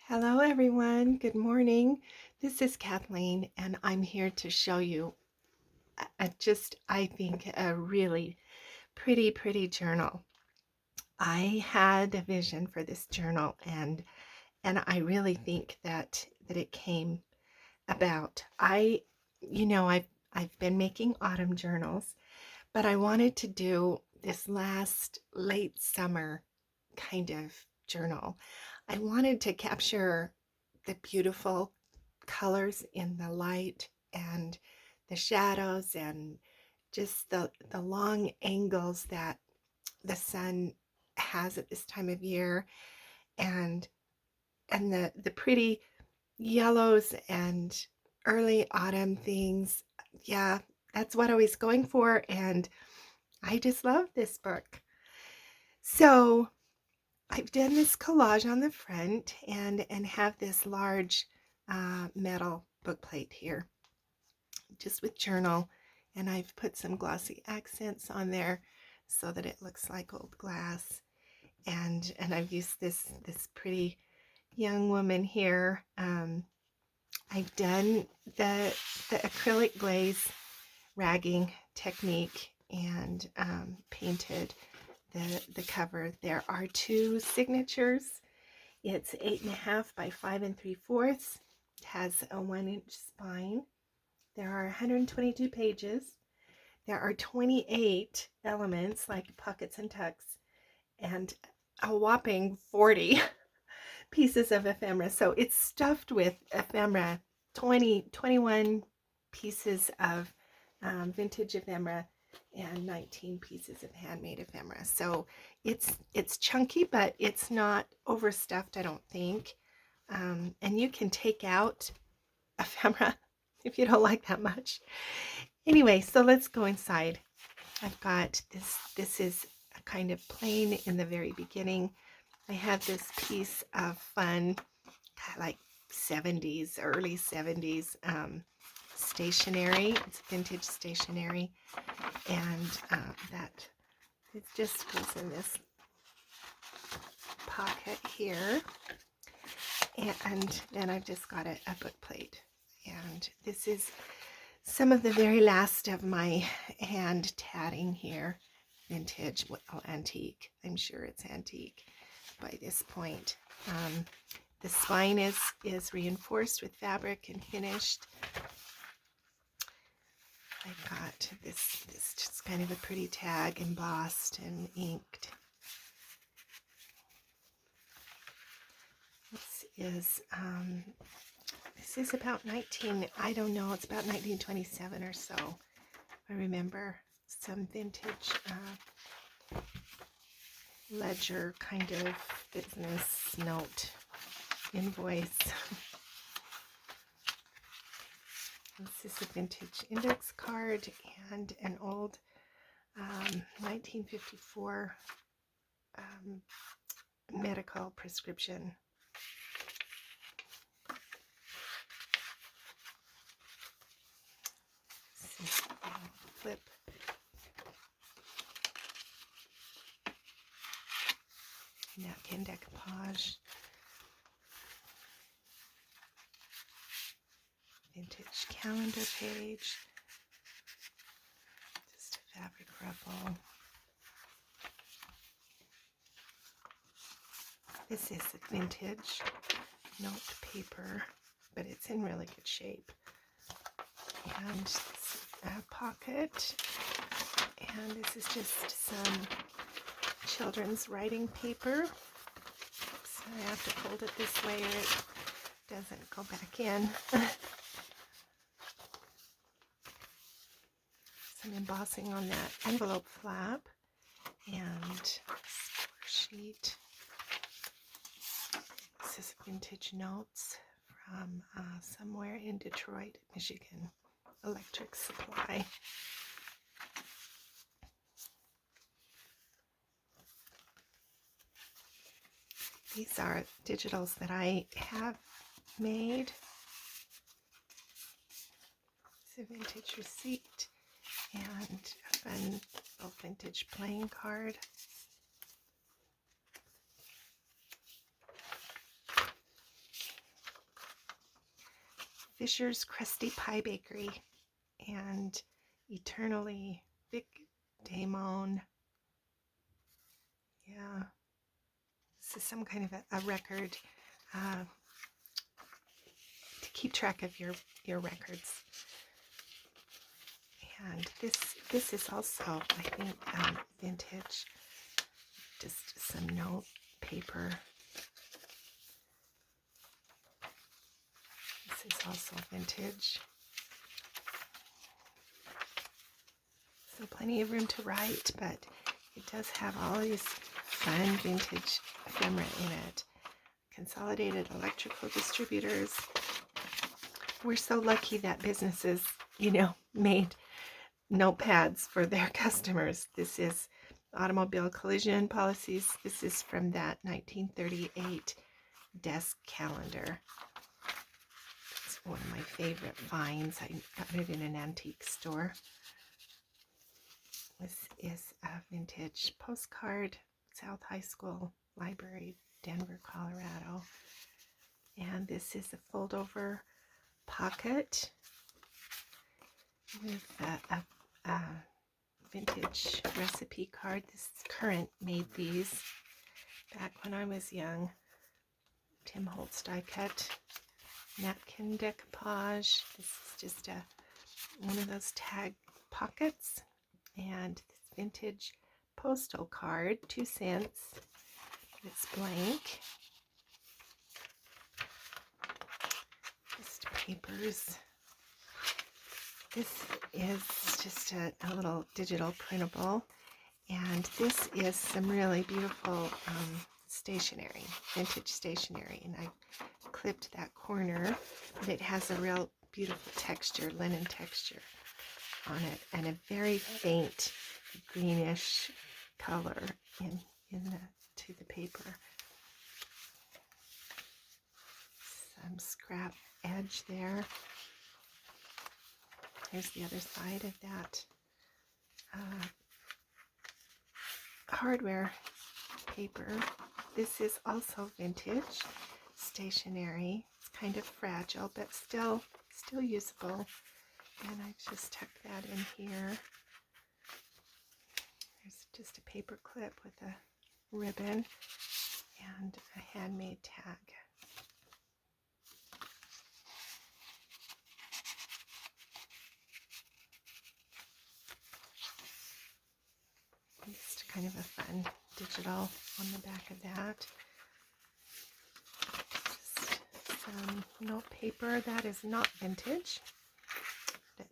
Hello, everyone. Good morning. This is Kathleen, and I'm here to show you I think, a really pretty journal. I had a vision for this journal, and I really think that it came about. I've been making autumn journals, but I wanted to do this last late summer kind of journal. I wanted to capture the beautiful colors in the light and the shadows and just the long angles that the sun has at this time of year, and the pretty yellows and early autumn things. Yeah, that's what I was going for, and I just love this book. So I've done this collage on the front and have this large metal book plate here, just with journal, and I've put some glossy accents on there so that it looks like old glass. And I've used this pretty young woman here. I've done the acrylic glaze ragging technique and painted the cover. There are two signatures. It's 8.5 by 5 3/4. It has a 1-inch spine. There are 122 pages. There are 28 elements like pockets and tucks, and a whopping 40 pieces of ephemera. So it's stuffed with ephemera, 21 pieces of vintage ephemera and 19 pieces of handmade ephemera. So it's chunky, but it's not overstuffed, I don't think. And you can take out ephemera if you don't like that much. Anyway, so let's go inside. I've got this. This is a kind of plain in the very beginning. I have this piece of fun, like 70s, early 70s stationery. It's vintage stationery, and that it just goes in this pocket here. And then I've just got a book plate, and this is some of the very last of my hand tatting here. Vintage, well, antique. I'm sure it's antique by this point. The spine is reinforced with fabric and finished. I got this just kind of a pretty tag, embossed and inked. This is about I don't know, it's about 1927 or so. I remember some vintage ledger kind of business note invoice. This is a vintage index card and an old 1954 medical prescription. This is a flip. Napkin decoupage. Vintage calendar page. Just a fabric ruffle. This is a vintage note paper, but it's in really good shape. And a pocket. And this is just some children's writing paper. So I have to fold it this way or it doesn't go back in. Some embossing on that envelope flap and score sheet. This is vintage notes from somewhere in Detroit, Michigan, Electric Supply. These are digitals that I have made. It's a vintage receipt and a fun little vintage playing card. Fisher's Crusty Pie Bakery and Eternally Vic Damon. Yeah, this is some kind of a record to keep track of your records. And this is also, I think, vintage. Just some note paper. This is also vintage. So plenty of room to write, but it does have all these fun vintage ephemera in it. Consolidated Electrical Distributors. We're so lucky that businesses, made notepads for their customers. This is Automobile Collision Policies. This is from that 1938 desk calendar. It's one of my favorite finds. I got it in an antique store. This is a vintage postcard, South High School Library, Denver, Colorado. And this is a fold-over pocket with a vintage recipe card. This Current made these back when I was young. Tim Holtz die cut. Napkin decoupage. This is just one of those tag pockets. And this vintage postal card, 2 cents. It's blank. Just papers. This is just a little digital printable, and this is some really beautiful stationery, vintage stationery, and I clipped that corner, but it has a real beautiful texture, linen texture on it, and a very faint greenish color to the paper. Some scrap edge there. Here's the other side of that hardware paper. This is also vintage stationery. It's kind of fragile, but still usable. And I just tucked that in here. There's just a paper clip with a ribbon and a handmade tag. Just kind of a fun digital on the back of that. Just some note paper that is not vintage. It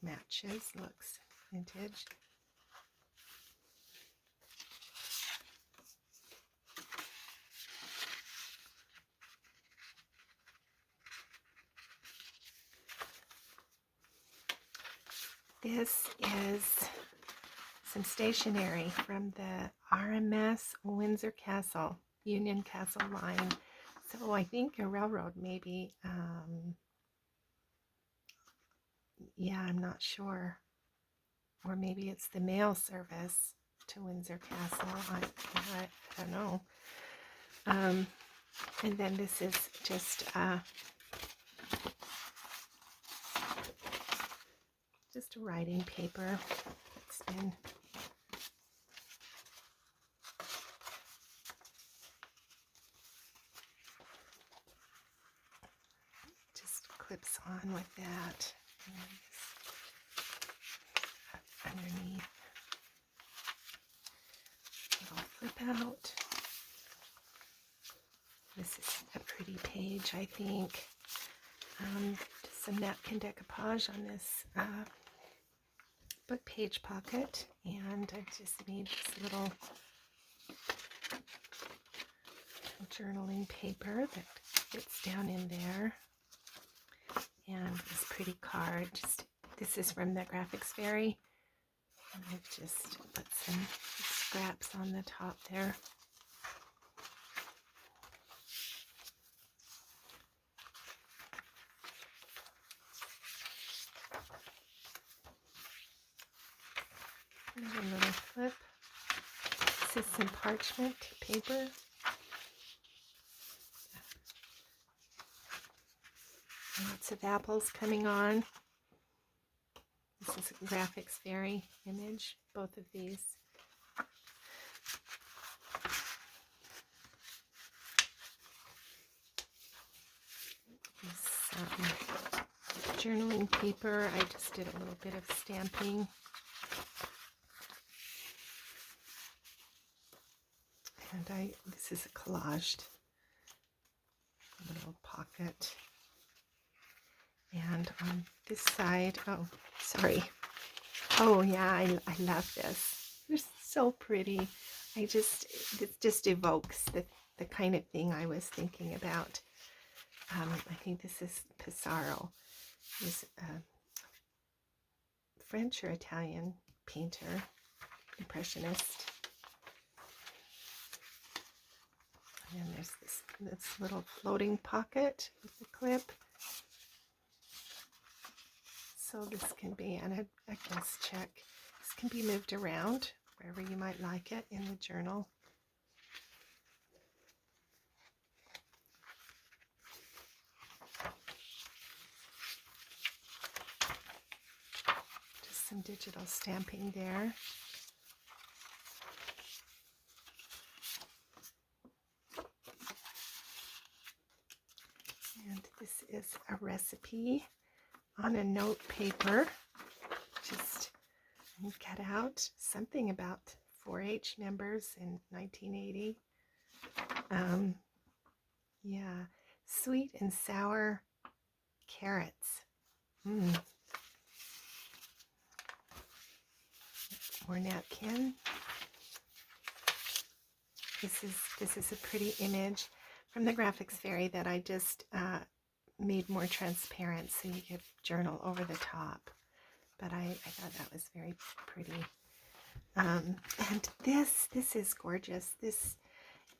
matches, looks vintage. This is some stationery from the RMS Windsor Castle, Union Castle line. So I think a railroad maybe. Yeah, I'm not sure. Or maybe it's the mail service to Windsor Castle. I don't know. And then this is just writing paper. It's been just clips on with that. And underneath, it'll flip out. This is a pretty page, I think. Just some napkin decoupage on this book page pocket, and I just made this little journaling paper that fits down in there, and this pretty card. This is from the Graphics Fairy, and I've just put some scraps on the top there. A little flip. This is some parchment paper. Lots of apples coming on. This is a graphics fairy image, both of these. This journaling paper, I just did a little bit of stamping. And this is a collaged little pocket. And on this side, oh, sorry. Oh yeah, I love this. They're so pretty. It just evokes the kind of thing I was thinking about. I think this is Pissarro. He's a French or Italian painter, impressionist. And then there's this little floating pocket with a clip. So this can be, and a guest check. This can be moved around wherever you might like it in the journal. Just some digital stamping there. And this is a recipe on a note paper. Just cut out something about 4-H members in 1980. Yeah, sweet and sour carrots. More napkin. This is a pretty image from the graphics fairy that I just made more transparent so you could journal over the top. But I thought that was very pretty. And this is gorgeous. This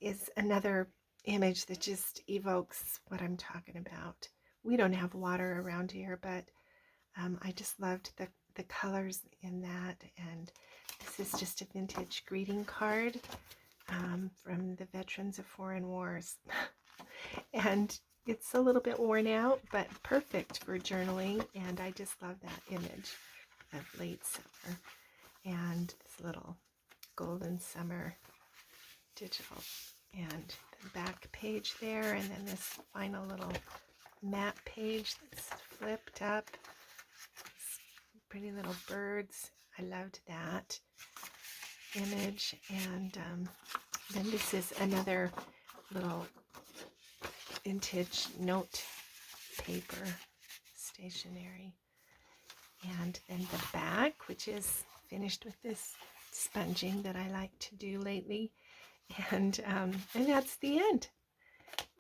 is another image that just evokes what I'm talking about. We don't have water around here, but I just loved the colors in that. And this is just a vintage greeting card from the veterans of foreign wars. And it's a little bit worn out, but perfect for journaling. And I just love that image of late summer. And this little golden summer digital. And the back page there, and then this final little map page that's flipped up. Pretty little birds. I loved that image. And then this is another little vintage note paper stationery. And then the back, which is finished with this sponging that I like to do lately. And that's the end.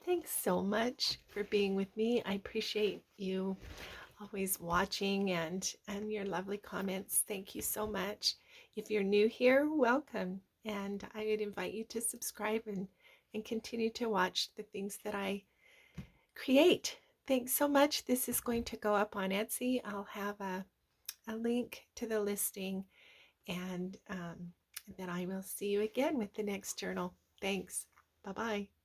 Thanks so much for being with me. I appreciate you always watching and your lovely comments. Thank you so much. If you're new here, welcome. And I would invite you to subscribe and continue to watch the things that I create. Thanks so much. This is going to go up on Etsy. I'll have a link to the listing, and then I will see you again with the next journal. Thanks. Bye-bye.